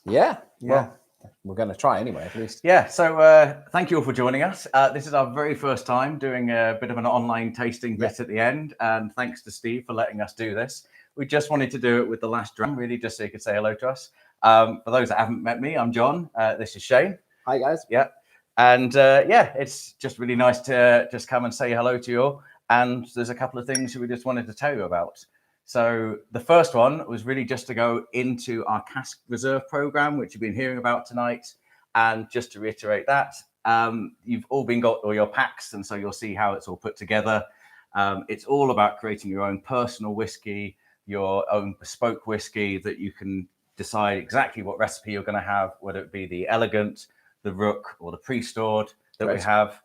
Yeah. Well, we're going to try anyway, at least. Yeah. So thank you all for joining us. This is our very first time doing a bit of an online tasting bit at the end. And thanks to Steve for letting us do this. We just wanted to do it with the last dram, really, just so you could say hello to us. For those that haven't met me, I'm John. This is Shane. Hi, guys. Yeah. And it's just really nice to just come and say hello to you all. And there's a couple of things we just wanted to tell you about. So the first one was really just to go into our cask reserve program, which you've been hearing about tonight. And just to reiterate that, you've all got all your packs, and so you'll see how it's all put together. It's all about creating your own personal whiskey, your own bespoke whiskey that you can decide exactly what recipe you're going to have, whether it be the elegant, the rook, or the pre-stored that we have.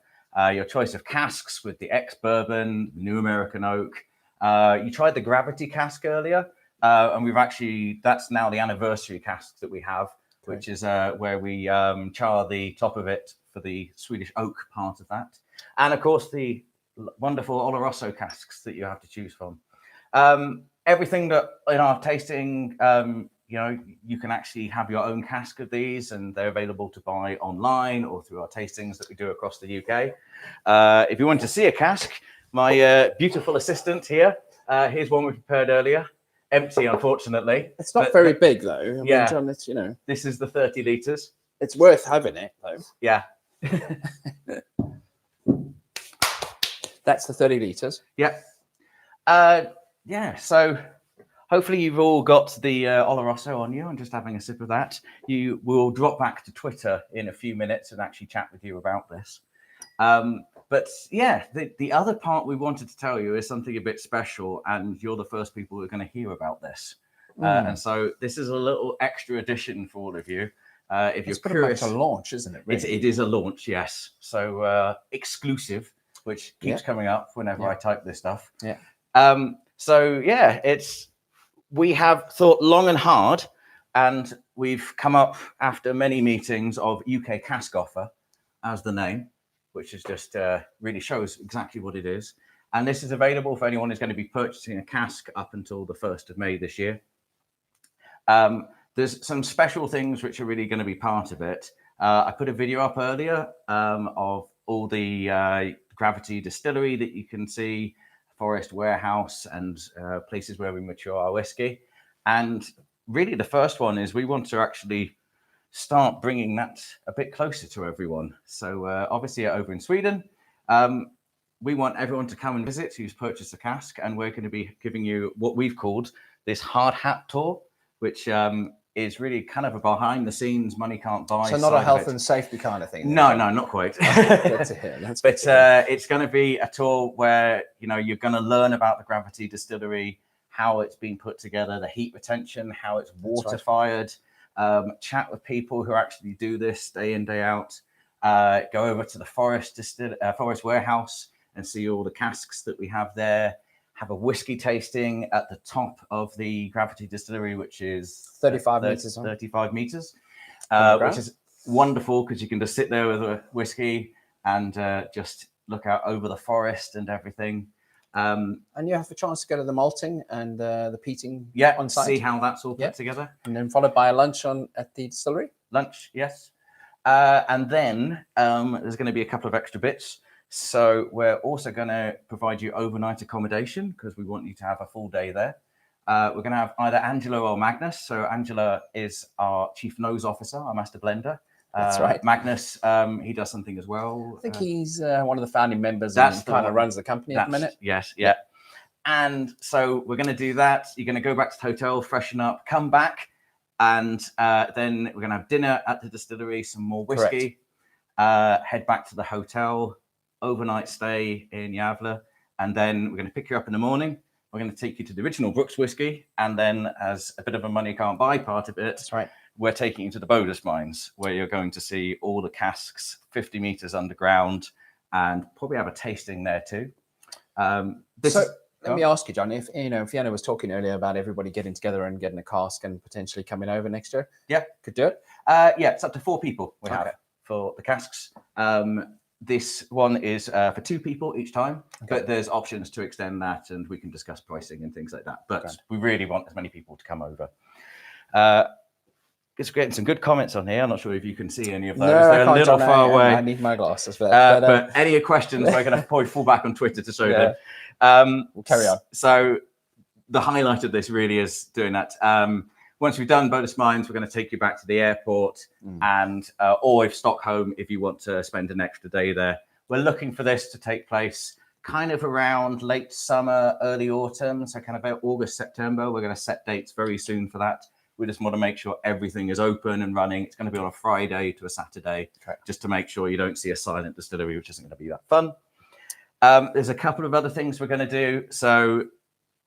Your choice of casks with the ex-bourbon, the new American oak. You tried the gravity cask earlier, and that's now the anniversary cask that we have, which is where we char the top of it for the Swedish oak part of that. And of course, the wonderful Oloroso casks that you have to choose from. Everything that in our tasting, you can actually have your own cask of these, and they're available to buy online or through our tastings that we do across the UK. If you want to see a cask, my beautiful assistant here, here's one we prepared earlier. Empty, unfortunately. It's not very big, though. I mean, John, it's, This is the 30 litres. It's worth having it, though. Yeah. That's the 30 litres. Yeah. So hopefully you've all got the Oloroso on you and just having a sip of that. You will drop back to Twitter in a few minutes and actually chat with you about this. But yeah, the other part we wanted to tell you is something a bit special, and you're the first people who are going to hear about this. And so this is a little extra addition for all of you. If you're curious, it's a launch, isn't it? Really? It is a launch, yes. So exclusive, which keeps coming up whenever I type this stuff. Yeah. We have thought long and hard, and we've come up after many meetings of UK Cask Offer as the name, which is just really shows exactly what it is. And this is available for anyone who's going to be purchasing a cask up until the 1st of May this year. There's some special things which are really going to be part of it. I put a video up earlier of all the Gravity Distillery that you can see, Forest Warehouse, and places where we mature our whiskey. And really the first one is we want to actually start bringing that a bit closer to everyone. So obviously over in Sweden, we want everyone to come and visit who's purchased a cask, and we're going to be giving you what we've called this hard hat tour, which is really kind of a behind the scenes, money can't buy. So not a health and safety kind of thing. No, not quite. That's it's going to be a tour where you're going to learn about the Gravity Distillery, how it's been put together, the heat retention, how it's water fired. Chat with people who actually do this day in, day out. Go over to the Forest Warehouse and see all the casks that we have there. Have a whiskey tasting at the top of the Gravity Distillery, which is 35 meters, which is wonderful because you can just sit there with a whiskey and just look out over the forest and everything. And you have a chance to go to the malting and the peating on site. See how that's all put together. And then followed by a lunch at the distillery. Lunch, yes. And then there's going to be a couple of extra bits. So we're also going to provide you overnight accommodation because we want you to have a full day there. We're going to have either Angela or Magnus. So Angela is our chief nose officer, our master blender. That's right. Magnus, he does something as well. I think he's one of the founding members and kind of runs the company at the minute. Yes, yeah. And so we're going to do that. You're going to go back to the hotel, freshen up, come back, and then we're going to have dinner at the distillery, some more whiskey, head back to the hotel, overnight stay in Gävle, and then we're going to pick you up in the morning. We're going to take you to the original Brooks whiskey, and then as a bit of a money can't buy part of it, that's right, we're taking you to the Bodus mines, where you're going to see all the casks 50 meters underground, and probably have a tasting there too. Let me ask you, John, if Fiona was talking earlier about everybody getting together and getting a cask and potentially coming over next year. Yeah, could do it. It's up to 4 people we have for the casks. This one is for 2 people each time, but there's options to extend that, and we can discuss pricing and things like that. But we really want as many people to come over. it's getting some good comments on here. I'm not sure if you can see any of those. No, They're I a little can't, far away. I need my glasses for that. But any questions, we're going to probably fall back on Twitter to show them. We'll carry on. So the highlight of this really is doing that. Once we've done Bonus Mines, we're going to take you back to the airport and or if Stockholm, if you want to spend an extra day there. We're looking for this to take place kind of around late summer, early autumn. So kind of about August, September. We're going to set dates very soon for that. We just want to make sure everything is open and running. It's going to be on a Friday to a Saturday, just to make sure you don't see a silent distillery, which isn't going to be that fun. There's a couple of other things we're going to do. So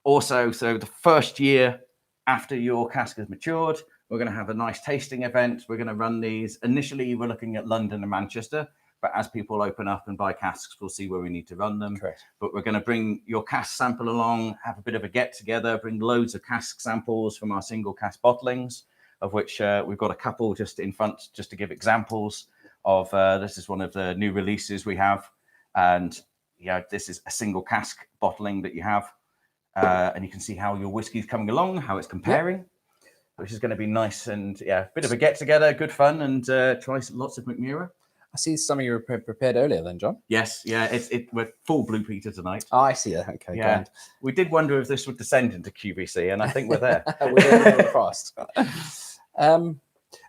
the first year after your cask has matured, we're going to have a nice tasting event. We're going to run these. Initially, we're looking at London and Manchester. But as people open up and buy casks, we'll see where we need to run them. Correct. But we're going to bring your cask sample along, have a bit of a get together, bring loads of cask samples from our single cask bottlings, of which we've got a couple just in front, just to give examples of. This is one of the new releases we have, and this is a single cask bottling that you have, and you can see how your whiskey's coming along, how it's comparing, which is going to be nice and a bit of a get together, good fun, and try lots of Mackmyra. I see some of you were prepared earlier then, John. Yes, we're full Blue Peter tonight. Oh, I see that. Okay, grand. We did wonder if this would descend into QVC, and I think we're there. We're fast. And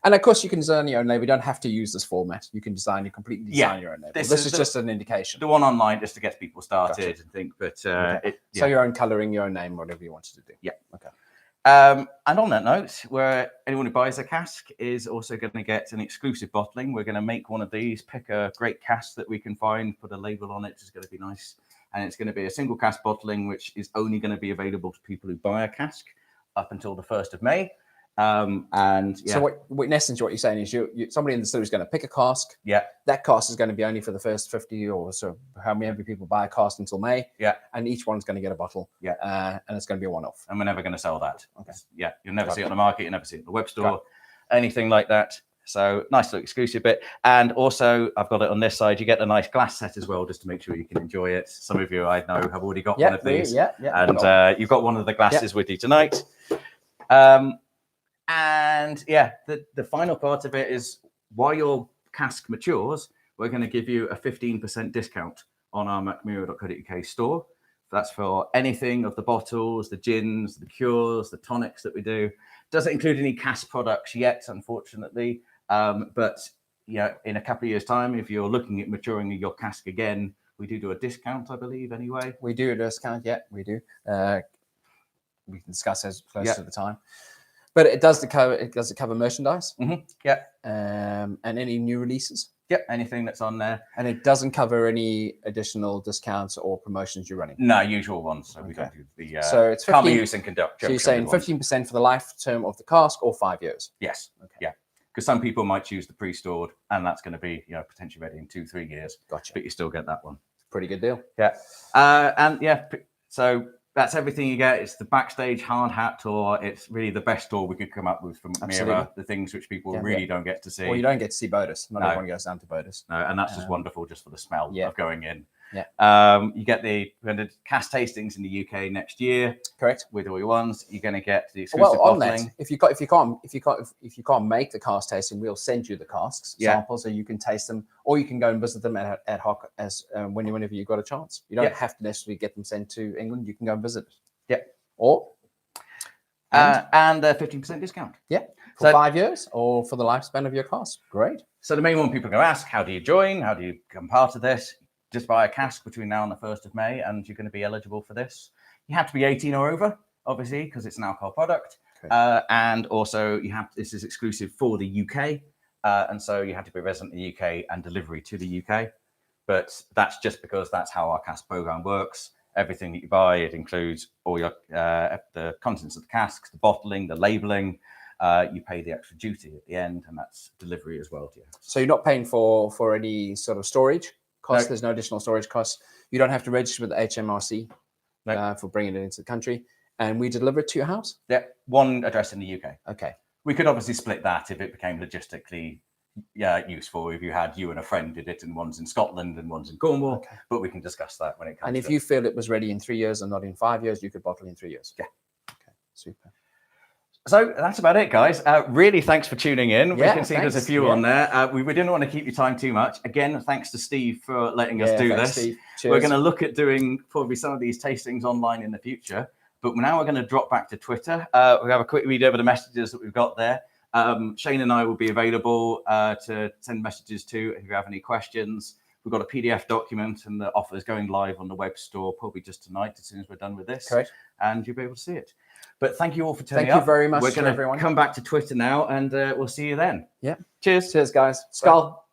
of course, you can design your own label. You don't have to use this format. You can completely design your own label. This is just an indication. The one online just to get people started and think, but so your own colouring, your own name, whatever you wanted to do. Yeah. Okay. And on that note, where anyone who buys a cask is also going to get an exclusive bottling. We're going to make one of these, pick a great cask that we can find, put a label on it. It's going to be nice. And it's going to be a single cask bottling, which is only going to be available to people who buy a cask up until the 1st of May. So in essence, what you're saying is somebody in the distillery is going to pick a cask. Yeah. That cask is going to be only for the first 50 or so, how many people buy a cask until May. Yeah. And each one's going to get a bottle. Yeah. And it's going to be a one-off. And we're never going to sell that. Okay. Yeah. You'll never see it on the market. You'll never see it in the web store, anything like that. So nice little exclusive bit. And also, I've got it on this side. You get a nice glass set as well, just to make sure you can enjoy it. Some of you I know have already got one of these. And you've got one of the glasses with you tonight. And the final part of it is while your cask matures, we're going to give you a 15% discount on our Mackmyra.co.uk store. That's for anything of the bottles, the gins, the cures, the tonics that we do. Doesn't include any cask products yet, unfortunately. But in a couple of years' time, if you're looking at maturing your cask again, we do a discount, I believe, anyway. We do a discount, we do. We can discuss as close to the time. But it does cover merchandise. Mm-hmm. Yeah. And any new releases. Yep. Anything that's on there. And it doesn't cover any additional discounts or promotions you're running. No, usual ones. So we don't do the so it's 15, can't be used in conjunction. So you're saying 15% for the life term of the cask or 5 years? Yes. Okay. Yeah. Because some people might choose the pre-stored, and that's going to be potentially ready in 2-3 years. Gotcha. But you still get that one. Pretty good deal. Yeah. So that's everything you get. It's the backstage hard hat tour. It's really the best tour we could come up with from Mackmyra. The things which people really don't get to see. Well, you don't get to see Bodus. Not everyone goes down to Bodus. No, and that's just wonderful just for the smell of going in. Yeah. You get the cask tastings in the UK next year. Correct. With all your ones, you're going to get the exclusive bottling. If you can't make the cask tasting, we'll send you the casks samples so you can taste them, or you can go and visit them ad hoc as whenever you've got a chance. You don't have to necessarily get them sent to England. You can go and visit. Yeah. Or and a 15% discount. Yeah. For 5 years or for the lifespan of your cask. Great. So the main one people are going to ask: how do you join? How do you become part of this? Just buy a cask between now and the 1st of May, and you're going to be eligible for this. You have to be 18 or over, obviously, because it's an alcohol product. And also, this is exclusive for the UK, and so you have to be resident in the UK and delivery to the UK. But that's just because that's how our cask program works. Everything that you buy, it includes all your the contents of the casks, the bottling, the labelling. You pay the extra duty at the end, and that's delivery as well to you. So you're not paying for any sort of storage cost. There's no additional storage costs. You don't have to register with the HMRC for bringing it into the country, and we deliver it to your house. Yeah, one address in the UK. Okay. We could obviously split that if it became logistically useful. If you and a friend did it, and one's in Scotland and one's in Cornwall, but we can discuss that when it comes. And if you feel it was ready in 3 years and not in 5 years, you could bottle in 3 years. Yeah. Okay. Super. So that's about it, guys. Really, thanks for tuning in. Yeah, we can see there's a few on there. We didn't want to keep your time too much. Again, thanks to Steve for letting us do this. Steve. We're going to look at doing probably some of these tastings online in the future. But now we're going to drop back to Twitter. We'll have a quick read over the messages that we've got there. Shane and I will be available to send messages to if you have any questions. We've got a PDF document and the offer is going live on the web store probably just tonight as soon as we're done with this. Correct. And you'll be able to see it. But thank you all for turning up. Thank you very much We're to everyone. Come back to Twitter now and we'll see you then. Yeah. Cheers. Cheers, guys. Skull. Bye.